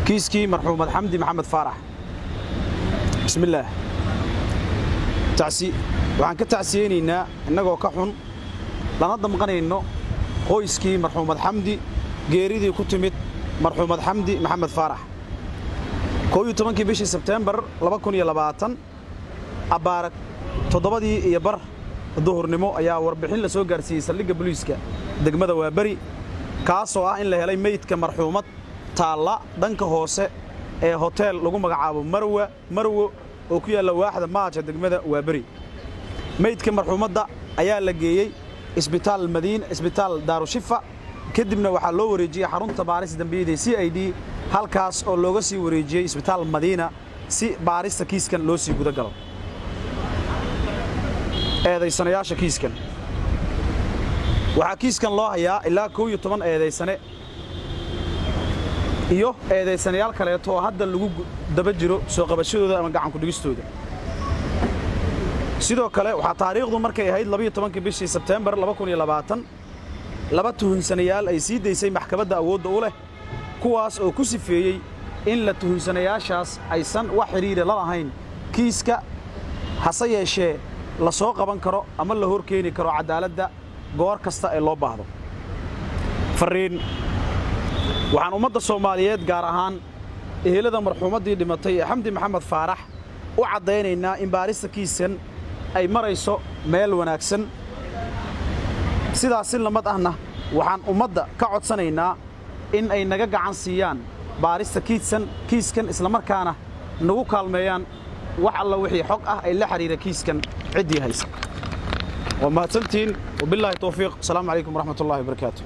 كيسكي مرحوم حمدي محمد فارح. بسم الله waxaan ka tacsiyeenaynaa innagoo ka xun lana damqanayno qoyskii marxuumad xamdi geeridii ku timid marxuumad xamdi maxamed faarax 11 bishii September 2020 abaarak 7:00 duhurnimo ayaa warbixin la soo gaarsiiyay saldhigga booliiska degmada Waabari kaasoo ah in la helay meydka marxuumad taala dhanka hoose ee hotel lagu magacaabo Marwo oo ku yaala waaxda maaja degmada Waabari meydka marxuumadda ayaa la geeyay isbitaal Daarushifa kadibna waxa loo wareejiyay xarunta baarista dambiyada CID halkaas oo looga sii wareejiyay isbitaal Madiina si baarista kiiskan loo sii guda galo eedaysanayaasha kiiskan waxa kiiskan loo hayaa ilaa 11 eedaysane iyo eedaysanayaal kale oo hadda lagu daba jiro soo qabashadooda ama gacan ku dhigistooda sidoo kale waxa taariikhdu markay ahayd 12 bishii September 2020 laba tuhunsanayaal ay sii deysay maxkamadda awoodda u leh kuwaas oo ku sifeeyay in la tuhunsanayaashaas aysan wax xiriir la lahayn kiiska hase yeeshee la soo qaban karo ama la horkeeni karo cadaaladda goor kasta ee loo baahdo fariin waxaan ummadda Soomaaliyeed gaar ahaan ehelada marxuumadii dhimatay xamdi maxamed faarax u cadeynaynaa in baarista kiiskan ay marayso meel wanaagsan sidaas lamad ahna waxaan ummadda ka codsanaynaa in ay naga gacan siiyaan baarista kiiskan isla markaana nagu kaalmeeyaan wax alla wixii xog ah ay la xiriira kiiskan cidii haysa وما تنتين وبالله توفيق السلام عليكم ورحمة الله وبركاته